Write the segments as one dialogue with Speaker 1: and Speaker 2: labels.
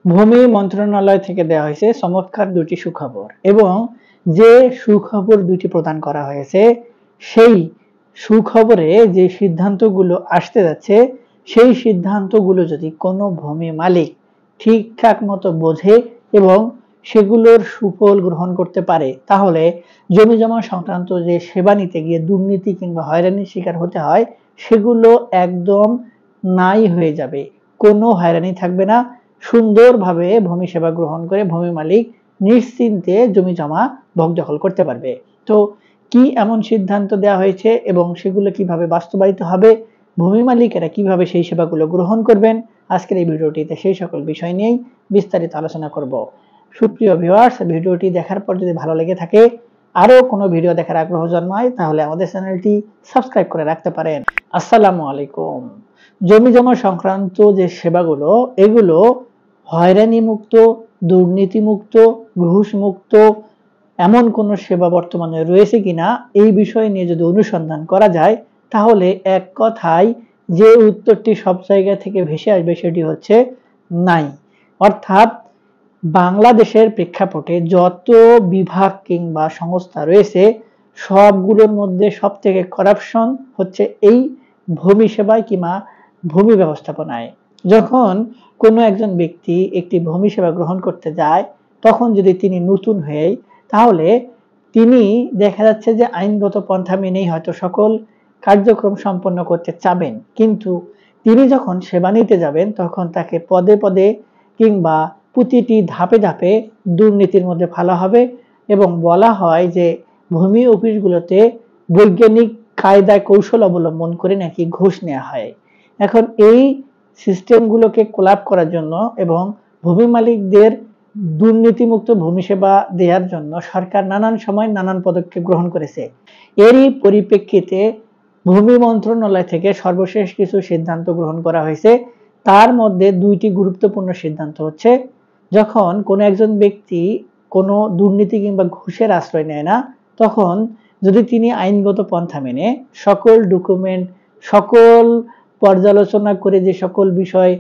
Speaker 1: ভূমি মন্ত্রণালয় থেকে দেওয়া হয়েছে চমৎকার দুটি সুখবর, এবং যে সুখবর দুটি প্রদান করা হয়েছে সেই সুখবরে যে সিদ্ধান্তগুলো আসতে যাচ্ছে সেই সিদ্ধান্তগুলো যদি কোনো ভূমি মালিক ঠিকঠাক মতো বোঝে এবং সেগুলোর সুফল গ্রহণ করতে পারে, তাহলে জমি জমা সংক্রান্ত যে সেবা নিতে গিয়ে দুর্নীতি কিংবা হয়রানির শিকার হতে হয় সেগুলো একদম নাই হয়ে যাবে। কোনো হয়রানি থাকবে না। সুন্দরভাবে ভূমি সেবা গ্রহণ করে ভূমি মালিক নিশ্চিন্তে জমি জমা বকদখল করতে পারবে। তো কি এমন সিদ্ধান্ত দেওয়া হয়েছে এবং সেগুলো কিভাবে বাস্তবায়িত হবে, ভূমি মালিকেরা কিভাবে সেই সেবাগুলো গ্রহণ করবেন, আজকের এই ভিডিওটিতে সেই সকল বিষয় নিয়েই বিস্তারিত আলোচনা করব। সুপ্রিয় ভিউয়ার্স, ভিডিওটি দেখার পর যদি ভালো লেগে থাকে, আরো কোনো ভিডিও দেখার আগ্রহ জন্মায়, তাহলে আমাদের চ্যানেলটি সাবস্ক্রাইব করে রাখতে পারেন। আসসালামু আলাইকুম। জমি জমা সংক্রান্ত যে সেবাগুলো, এগুলো হয়রানি মুক্ত, দুর্নীতি মুক্ত, ঘুষ মুক্ত এমন কোন সেবা বর্তমানে রয়েছে কিনা এই বিষয় নিয়ে যদি অনুসন্ধান করা যায়, তাহলে এক কথায় যে উত্তরটি সব জায়গা থেকে ভেসে আসবে সেটি হচ্ছে নাই। অর্থাৎ বাংলাদেশের প্রেক্ষাপটে যত বিভাগ কিংবা সংস্থা রয়েছে সবগুলোর মধ্যে সব থেকে করাপশন হচ্ছে এই ভূমি সেবায় কিংবা ভূমি ব্যবস্থাপনায়। যখন কোনো একজন ব্যক্তি একটি ভূমি সেবা গ্রহণ করতে যায়, তখন যদি তিনি নতুন হয়ে, তাহলে তিনি দেখা যাচ্ছে যে আইনগত পন্থা মেনেই হয়তো সকল কার্যক্রম সম্পন্ন করতে চাবেন, কিন্তু তিনি যখন সেবা নিতে যাবেন তখন তাকে পদে পদে কিংবা প্রতিটি ধাপে ধাপে দুর্নীতির মধ্যে ফেলা হবে এবং বলা হয় যে ভূমি অফিসগুলোতে বৈজ্ঞানিক কায়দায় কৌশল অবলম্বন করে নাকি ঘুষ নেওয়া হয়। এখন এই সিস্টেমগুলোকে কোলাপ করার জন্য এবং ভূমি মালিকদের দুর্নীতিমুক্ত ভূমি সেবা দেওয়ার জন্য সরকার নানান সময় নানান পদক্ষেপ গ্রহণ করেছে। এরই পরিপ্রেক্ষিতে ভূমি মন্ত্রণালয় থেকে সর্বশেষ কিছু সিদ্ধান্ত গ্রহণ করা হয়েছে। তার মধ্যে দুইটি গুরুত্বপূর্ণ সিদ্ধান্ত হচ্ছে, যখন কোনো একজন ব্যক্তি কোনো দুর্নীতি কিংবা ঘুষের আশ্রয় নেয় না, তখন যদি তিনি আইনগত পন্থা মেনে সকল ডকুমেন্ট, সকল পর্যালোচনা করে যে সকল বিষয়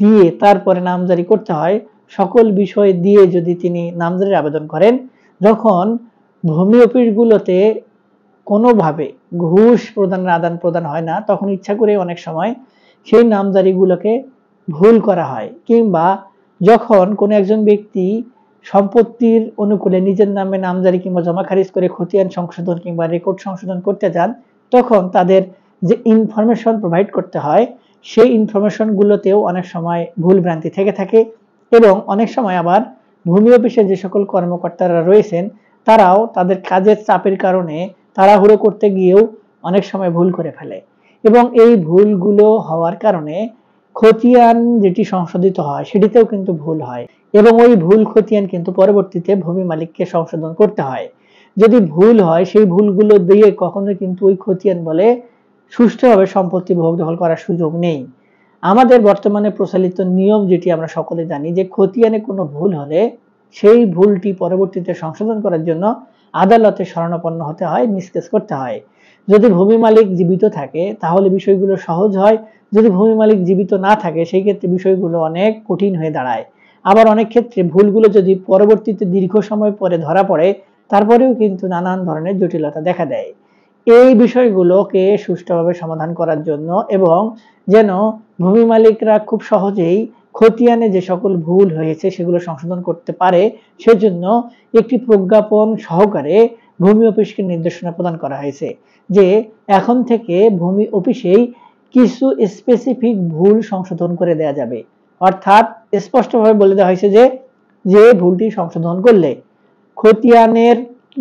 Speaker 1: দিয়ে তারপরে নামজারি করতে হয়, সকল বিষয় দিয়ে যদি তিনি নামজারির আবেদন করেন, যখন ভূমি অফিসগুলোতে কোনোভাবে ঘুষ প্রদানের আদান প্রদান হয় না, তখন ইচ্ছা করে অনেক সময় সেই নামজারিগুলোকে ভুল করা হয়। কিংবা যখন কোনো একজন ব্যক্তি সম্পত্তির অনুকূলে নিজের নামে নামজারি কিংবা জমা খারিজ করে খতিয়ান সংশোধন কিংবা রেকর্ড সংশোধন করতে যান, তখন তাদের যে ইনফরমেশন প্রোভাইড করতে হয় সেই ইনফরমেশনগুলোতেও অনেক সময় ভুল ভ্রান্তি থেকে থাকে, এবং অনেক সময় আবার ভূমি অফিসে যে সকল কর্মকর্তারা রয়েছেন তারাও তাদের কাজের চাপের কারণে তাড়াহুড়ো করতে গিয়েও অনেক সময় ভুল করে ফেলে, এবং এই ভুলগুলো হওয়ার কারণে খতিয়ান যেটি সংশোধিত হয় সেটিতেও কিন্তু ভুল হয়, এবং ওই ভুল খতিয়ান কিন্তু পরবর্তীতে ভূমি মালিককে সংশোধন করতে হয়। যদি ভুল হয় সেই ভুলগুলো দিয়ে কখনো কিন্তু ওই খতিয়ান বলে সুষ্ঠুভাবে সম্পত্তি ভোগ দখল করার সুযোগ নেই। আমাদের বর্তমানে প্রচলিত নিয়ম যেটি আমরা সকলে জানি, যে খতিয়ানে কোনো ভুল হলে সেই ভুলটি পরবর্তীতে সংশোধন করার জন্য আদালতে শরণাপন্ন হতে হয়, নিষ্কেস করতে হয়। যদি ভূমি মালিক জীবিত থাকে তাহলে বিষয়গুলো সহজ হয়, যদি ভূমি মালিক জীবিত না থাকে সেই ক্ষেত্রে বিষয়গুলো অনেক কঠিন হয়ে দাঁড়ায়। আবার অনেক ক্ষেত্রে ভুলগুলো যদি পরবর্তীতে দীর্ঘ সময় পরে ধরা পড়ে, তারপরেও কিন্তু নানান ধরনের জটিলতা দেখা দেয়। এই বিষয়গুলোকে সুষ্ঠুভাবে সমাধান করার জন্য এবং যেন ভূমি মালিকরা খুব সহজেই খতিয়ানে যে সকল ভুল হয়েছে সেগুলো সংশোধন করতে পারে, সেজন্য একটি প্রজ্ঞাপন সহকারে ভূমি অফিসকে নির্দেশনা প্রদান করা হয়েছে যে এখন থেকে ভূমি অফিসেই কিছু স্পেসিফিক ভুল সংশোধন করে দেওয়া যাবে। অর্থাৎ স্পষ্টভাবে বলে দেওয়া হয়েছে যে যে ভুলটি সংশোধন করলে খতিয়ানের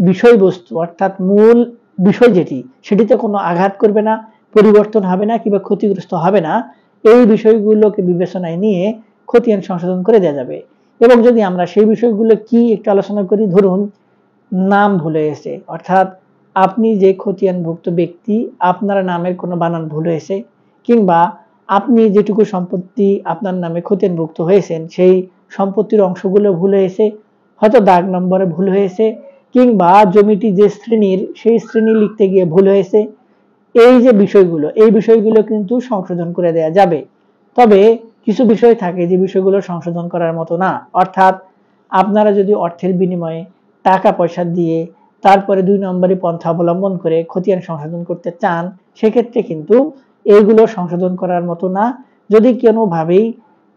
Speaker 1: বিষয়বস্তু অর্থাৎ মূল বিষয় যেটি, সেটিতে কোনো আঘাত করবে না, পরিবর্তন হবে না কিংবা ক্ষতিগ্রস্ত হবে না, এই বিষয়গুলোকে বিবেচনায় নিয়ে খতিয়ান সংশোধন করে দেওয়া যাবে। এবং যদি আমরা সেই বিষয়গুলো কি একটু আলোচনা করি, ধরুন নাম ভুল হয়েছে, অর্থাৎ আপনি যে খতিয়ানভুক্ত ব্যক্তি আপনার নামের কোনো বানান ভুল হয়েছে, কিংবা আপনি যেটুকু সম্পত্তি আপনার নামে খতিয়ানভুক্ত হয়েছেন সেই সম্পত্তির অংশগুলো ভুল হয়েছে, হয়তো দাগ নম্বরে ভুল হয়েছে, কিংবা জমিটি যে শ্রেণীর সেই শ্রেণী লিখতে গিয়ে ভুল হয়েছে, এই যে বিষয়গুলো, এই বিষয়গুলো কিন্তু সংশোধন করে দেওয়া যাবে। তবে কিছু বিষয় থাকে যে বিষয়গুলো সংশোধন করার মতো না। অর্থাৎ আপনারা যদি অর্থের বিনিময়ে টাকা পয়সা দিয়ে তারপরে 2 নম্বরী পন্থা অবলম্বন করে খতিয়ান সংশোধন করতে চান, সেক্ষেত্রে কিন্তু এইগুলো সংশোধন করার মতো না। যদি কোনোভাবেই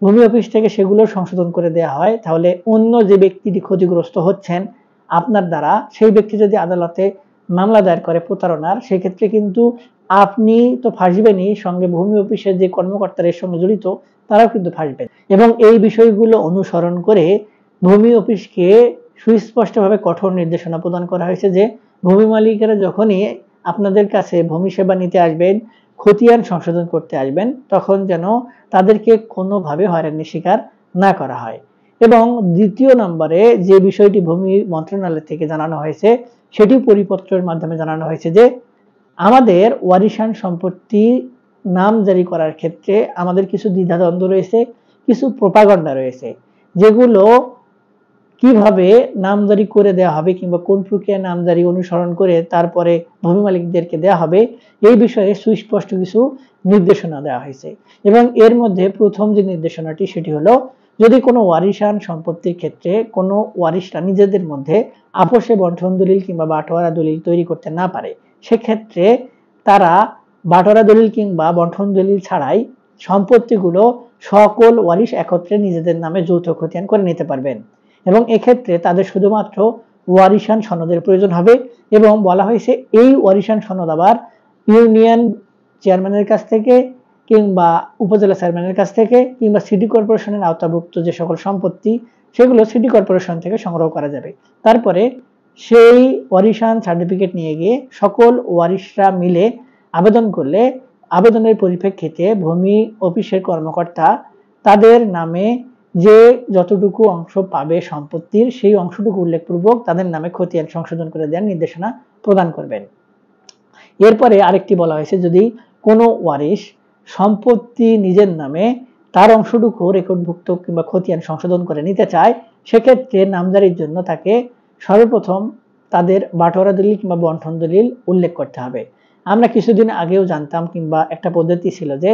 Speaker 1: ভূমি অফিস থেকে সেগুলো সংশোধন করে দেওয়া হয়, তাহলে অন্য যে ব্যক্তিটি ক্ষতিগ্রস্ত হচ্ছেন আপনার দ্বারা, সেই ব্যক্তি যদি আদালতে মামলা দায়ের করে প্রতারণার, সেক্ষেত্রে কিন্তু আপনি তো ফাঁসবেনই, সঙ্গে ভূমি অফিসের যে কর্মকর্তারা এর সঙ্গে জড়িত তারাও কিন্তু ফাঁসবেন। এবং এই বিষয়গুলো অনুসরণ করে ভূমি অফিসকে সুস্পষ্টভাবে কঠোর নির্দেশনা প্রদান করা হয়েছে যে ভূমি মালিকেরা যখনই আপনাদের কাছে ভূমি সেবা নিতে আসবেন, খতিয়ান সংশোধন করতে আসবেন, তখন যেন তাদেরকে কোনোভাবে হয়রানির শিকার না করা হয়। এবং দ্বিতীয় নম্বরে যে বিষয়টি ভূমি মন্ত্রণালয় থেকে জানানো হয়েছে, সেটি পরিপত্রের মাধ্যমে জানানো হয়েছে যে আমাদের ওয়ারিশান সম্পত্তি নামজারি করার ক্ষেত্রে আমাদের কিছু দ্বিধাদ্বন্দ্ব রয়েছে, কিছু প্রোপাগান্ডা রয়েছে, যেগুলো কিভাবে নামজারি করে দেওয়া হবে কিংবা কোন প্রক্রিয়া নামজারি অনুসরণ করে তারপরে ভূমি মালিকদেরকে দেওয়া হবে, এই বিষয়ে সুস্পষ্ট কিছু নির্দেশনা দেওয়া হয়েছে। এবং এর মধ্যে প্রথম যে নির্দেশনাটি সেটি হলো, যদি কোনো ওয়ারিশান সম্পত্তির ক্ষেত্রে কোনো ওয়ারিশরা নিজেদের মধ্যে আপোষে বন্টন দলিল কিংবা বাটোয়ারা দলিল তৈরি করতে না পারে, সেক্ষেত্রে তারা বাটোয়ারা দলিল কিংবা বন্টন দলিল ছাড়াই সম্পত্তিগুলো সকল ওয়ারিশ একত্রে নিজেদের নামে যৌথ খতিয়ান করে নিতে পারবেন। এবং এক্ষেত্রে তাদের শুধুমাত্র ওয়ারিশান সনদের প্রয়োজন হবে। এবং বলা হয়েছে এই ওয়ারিশান সনদ আবার ইউনিয়ন চেয়ারম্যানের কাছ থেকে কিংবা উপজেলা চেয়ারম্যানের কাছ থেকে কিংবা সিটি কর্পোরেশনের আওতাভুক্ত যে সকল সম্পত্তি, সেগুলো সিটি কর্পোরেশন থেকে সংগ্রহ করা যাবে। তারপরে সেই ওয়ারিশান সার্টিফিকেট নিয়ে গিয়ে সকল ওয়ারিশরা মিলে আবেদন করলে আবেদনের পরিপ্রেক্ষিতে ভূমি অফিসের কর্মকর্তা তাদের নামে যে যতটুকু অংশ পাবে সম্পত্তির, সেই অংশটুকু উল্লেখপূর্বক তাদের নামে খতিয়ান সংশোধন করে দেওয়ার নির্দেশনা প্রদান করবেন। এরপরে আরেকটি বলা হয়েছে, যদি কোনো ওয়ারিশ সম্পত্তি নিজের নামে তার অংশটুকু রেকর্ডভুক্ত কিংবা খতিয়ান সংশোধন করে নিতে চায়, সেক্ষেত্রে নামজারির জন্য তাকে সর্বপ্রথম তাদের বাটোয়ারা দলিল কিংবা বন্টন দলিল উল্লেখ করতে হবে। আমরা কিছুদিন আগেও জানতাম কিংবা একটা পদ্ধতি ছিল যে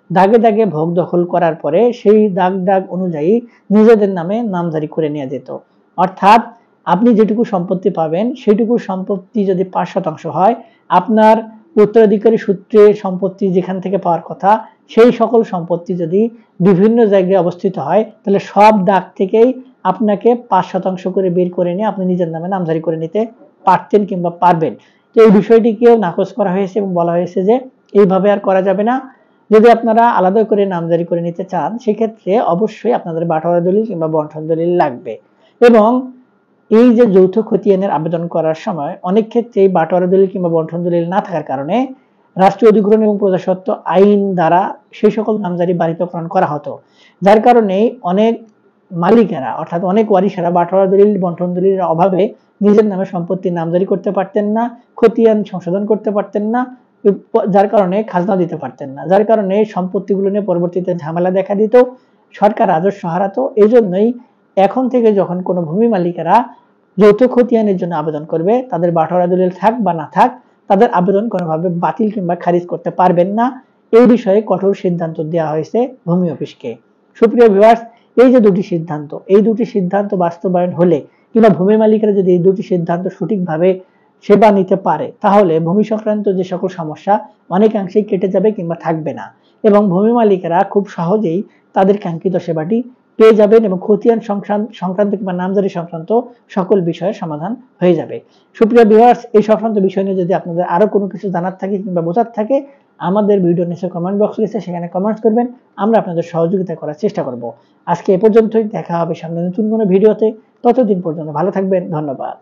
Speaker 1: দাগে দাগে ভোগ দখল করার পরে সেই দাগ অনুযায়ী নিজেদের নামে নামজারি করে নেওয়া যেত। অর্থাৎ আপনি যেটুকু সম্পত্তি পাবেন সেটুকু সম্পত্তি যদি 5% হয়, আপনার উত্তরাধিকারী সূত্রে সম্পত্তি যেখান থেকে পাওয়ার কথা সেই সকল সম্পত্তি যদি বিভিন্ন জায়গায় অবস্থিত হয়, তাহলে সব দাগ থেকেই আপনাকে 5% করে বের করে নিয়ে আপনি নিজের নামে নামজারি করে নিতে পারতেন কিংবা পারবেন। তো এই বিষয়টিকেও নাকচ করা হয়েছে এবং বলা হয়েছে যে এইভাবে আর করা যাবে না। যদি আপনারা আলাদা করে নামজারি করে নিতে চান, সেক্ষেত্রে অবশ্যই আপনাদের বাটোয়ারা দলিল কিংবা বন্টন দলিল লাগবে। এবং এই যে যৌথ খতিয়ানের আবেদন করার সময় অনেক ক্ষেত্রেই বাটোয়ারা দলিল কিংবা বন্টন দলিল না থাকার কারণে রাষ্ট্রীয় অধিগ্রহণ এবং প্রজাস্বত্ব আইন দ্বারা সেই সকল নামজারি বারিতকরণ করা হতো, যার কারণে অনেক মালিকেরা অর্থাৎ অনেক ওয়ারিশেরা বাটোয়ারা দলিল বন্টন দলিলের অভাবে নিজের নামে সম্পত্তি নামজারি করতে পারতেন না, খতিয়ান সংশোধন করতে পারতেন না, যার কারণে খাজনা দিতে পারতেন না, যার কারণে সম্পত্তিগুলো নিয়ে পরবর্তীতে ঝামেলা দেখা দিত, সরকার রাজস্ব হারাতো। এই জন্যই এখন থেকে যখন কোনো ভূমি মালিকেরা যৌথ খতিয়ানের জন্য আবেদন করবে, তাদের বাটোয়ারা দলিল থাক বা না থাক, তাদের আবেদন কোনোভাবে বাতিল কিংবা খারিজ করতে পারবেন না। এই বিষয়ে কঠোর সিদ্ধান্ত দেওয়া হয়েছে ভূমি অফিসকে। সুপ্রিয় ভিউয়ার্স, এই যে দুটি সিদ্ধান্ত, এই দুটি সিদ্ধান্ত বাস্তবায়ন হলে কিংবা ভূমি মালিকেরা যদি এই দুটি সিদ্ধান্ত সঠিকভাবে সেবা নিতে পারে, তাহলে ভূমি সংক্রান্ত যে সকল সমস্যা অনেকাংশেই কেটে যাবে কিংবা থাকবে না। এবং ভূমি মালিকেরা খুব সহজেই তাদের কাঙ্ক্ষিত সেবাটি পেয়ে যাবেন এবং খতিয়ান সংক্রান্ত কিংবা নামজারি সংক্রান্ত সকল বিষয়ের সমাধান হয়ে যাবে। সুপ্রিয় ভিউয়ার্স, এই সংক্রান্ত বিষয় নিয়ে যদি আপনাদের আরো কোনো কিছু জানার থাকে কিংবা বোঝার থাকে, আমাদের ভিডিও নিচে কমেন্ট বক্স রয়েছে, সেখানে কমেন্টস করবেন, আমরা আপনাদের সহযোগিতা করার চেষ্টা করব। আজকে এ পর্যন্তই, দেখা হবে সামনে নতুন কোনো ভিডিওতে। ততদিন পর্যন্ত ভালো থাকবেন, ধন্যবাদ।